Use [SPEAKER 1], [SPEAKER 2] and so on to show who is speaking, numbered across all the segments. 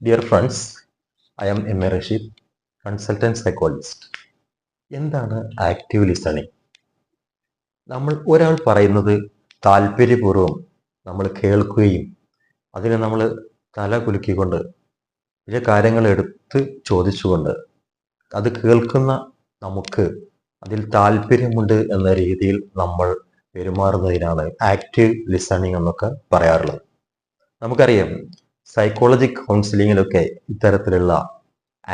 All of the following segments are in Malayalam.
[SPEAKER 1] Dear friends, I am M A Rashid, consultant psychologist. എന്താണ് ആക്റ്റീവ് ലിസണിങ്? നമ്മൾ ഒരാൾ പറയുന്നത് താല്പര്യപൂർവ്വം നമ്മൾ കേൾക്കുകയും അതിനെ നമ്മൾ തല കുലുക്കിക്കൊണ്ട് ചില കാര്യങ്ങൾ എടുത്ത് ചോദിച്ചുകൊണ്ട് അത് കേൾക്കുന്ന നമുക്ക് അതിൽ താല്പര്യമുണ്ട് എന്ന രീതിയിൽ നമ്മൾ പെരുമാറുന്നതിനാണ് ആക്റ്റീവ് ലിസണിങ് എന്നൊക്കെ പറയാറുള്ളത്. നമുക്കറിയാം, സൈക്കോളജി കൗൺസിലിങ്ങിലൊക്കെ ഇത്തരത്തിലുള്ള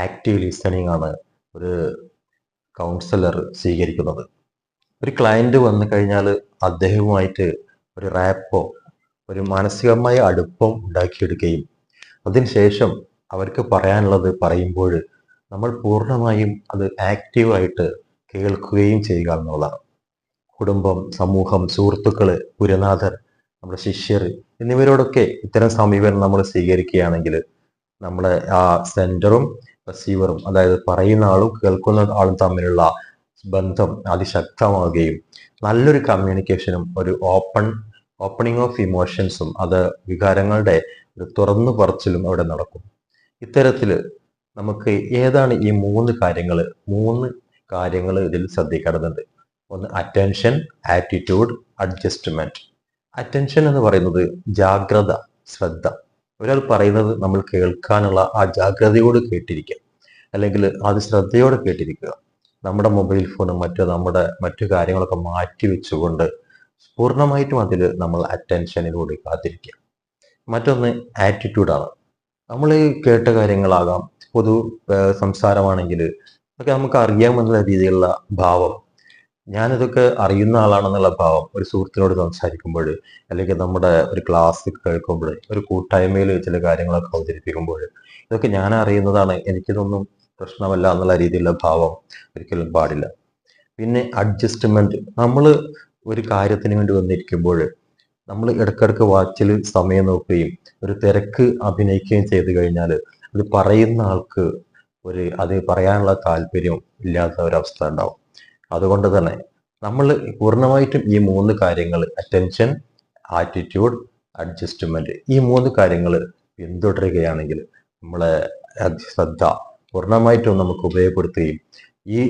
[SPEAKER 1] ആക്റ്റീവ് ലിസണിങ് ആണ് ഒരു കൗൺസിലർ സ്വീകരിക്കുന്നത്. ഒരു ക്ലയന്റ് വന്നു കഴിഞ്ഞാൽ അദ്ദേഹവുമായിട്ട് ഒരു റാപ്പോ, ഒരു മാനസികമായ അടുപ്പം ഉണ്ടാക്കിയെടുക്കുകയും അതിനുശേഷം അവർക്ക് പറയാനുള്ളത് പറയുമ്പോൾ നമ്മൾ പൂർണ്ണമായും അത് ആക്റ്റീവായിട്ട് കേൾക്കുകയും ചെയ്യുക എന്നുള്ളതാണ്. കുടുംബം, സമൂഹം, സുഹൃത്തുക്കള്, ഗുരുനാഥർ, നമ്മുടെ ശിഷ്യർ എന്നിവരോടൊക്കെ ഇത്തരം സമീപനം നമ്മൾ സ്വീകരിക്കുകയാണെങ്കിൽ നമ്മുടെ ആ സെന്ററും റിസീവറും, അതായത് പറയുന്ന ആളും കേൾക്കുന്ന ആളും തമ്മിലുള്ള ബന്ധം അതിശക്തമാവുകയും നല്ലൊരു കമ്മ്യൂണിക്കേഷനും ഒരു ഓപ്പണിംഗ് ഓഫ് ഇമോഷൻസും, അത് വികാരങ്ങളുടെ ഒരു തുറന്നു പറച്ചിലും അവിടെ നടക്കും. ഇത്തരത്തില് നമുക്ക് ഏതാണ് ഈ മൂന്ന് കാര്യങ്ങൾ ഇതിൽ ശ്രദ്ധിക്കേണ്ടതുണ്ട്. ഒന്ന് അറ്റൻഷൻ, ആറ്റിറ്റ്യൂഡ്, അഡ്ജസ്റ്റ്മെന്റ്. അറ്റൻഷൻ എന്ന് പറയുന്നത് ജാഗ്രത, ശ്രദ്ധ. ഒരാൾ പറയുന്നത് നമ്മൾ കേൾക്കാനുള്ള ആ ജാഗ്രതയോട് കേട്ടിരിക്കുക, അല്ലെങ്കിൽ അത് ശ്രദ്ധയോടെ കേട്ടിരിക്കുക. നമ്മുടെ മൊബൈൽ ഫോണും മറ്റു കാര്യങ്ങളൊക്കെ മാറ്റി വെച്ചുകൊണ്ട് പൂർണ്ണമായിട്ടും അതിൽ നമ്മൾ അറ്റൻഷനിലൂടെ കാത്തിരിക്കുക. മറ്റൊന്ന് ആറ്റിറ്റ്യൂഡാണ്. നമ്മൾ കേട്ട കാര്യങ്ങളാകാം, പൊതു സംസാരമാണെങ്കിൽ ഒക്കെ നമുക്ക് അറിയാമെന്നുള്ള രീതിയിലുള്ള ഭാവം, ഞാനിതൊക്കെ അറിയുന്ന ആളാണെന്നുള്ള ഭാവം ഒരു സുഹൃത്തിനോട് സംസാരിക്കുമ്പോൾ, അല്ലെങ്കിൽ നമ്മുടെ ഒരു ക്ലാസ് കേൾക്കുമ്പോൾ, ഒരു കൂട്ടായ്മയിൽ ചില കാര്യങ്ങളൊക്കെ അവതരിപ്പിക്കുമ്പോൾ, ഇതൊക്കെ ഞാൻ അറിയുന്നതാണ്, എനിക്കിതൊന്നും പ്രശ്നമല്ല എന്നുള്ള രീതിയിലുള്ള ഭാവം ഒരിക്കലും പാടില്ല. പിന്നെ അഡ്ജസ്റ്റ്മെന്റ്. നമ്മൾ ഒരു കാര്യത്തിന് വേണ്ടി വന്നിരിക്കുമ്പോൾ നമ്മൾ ഇടയ്ക്കിടയ്ക്ക് വാച്ചിൽ സമയം നോക്കുകയും ഒരു തിരക്ക് അഭിനയിക്കുകയും ചെയ്തു കഴിഞ്ഞാൽ അത് പറയുന്ന ആൾക്ക് അത് പറയാനുള്ള താല്പര്യം ഇല്ലാത്ത ഒരവസ്ഥ ഉണ്ടാവും. അതുകൊണ്ട് തന്നെ നമ്മൾ പൂർണ്ണമായിട്ടും ഈ മൂന്ന് കാര്യങ്ങൾ, അറ്റൻഷൻ, ആറ്റിറ്റ്യൂഡ്, അഡ്ജസ്റ്റ്മെന്റ്, ഈ മൂന്ന് കാര്യങ്ങൾ പിന്തുടരുകയാണെങ്കിൽ നമ്മളെ ശ്രദ്ധ പൂർണ്ണമായിട്ടും നമുക്ക് ഉപയോഗപ്പെടുത്തുകയും ഈ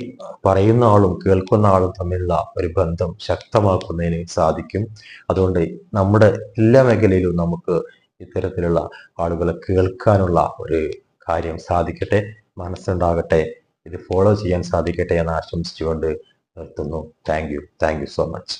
[SPEAKER 1] പറയുന്ന ആളും കേൾക്കുന്ന ആളും തമ്മിലുള്ള ഒരു ബന്ധം ശക്തമാക്കുന്നതിന് സാധിക്കും. അതുകൊണ്ട് നമ്മുടെ എല്ലാ മേഖലയിലും നമുക്ക് ഇത്തരത്തിലുള്ള ആളുകളെ കേൾക്കാനുള്ള ഒരു കാര്യം സാധിക്കട്ടെ, മനസ്സുണ്ടാകട്ടെ, ഇത് ഫോളോ ചെയ്യാൻ സാധിക്കട്ടെ എന്ന് ആശംസിച്ചുകൊണ്ട് നിർത്തുന്നു. Thank you so much.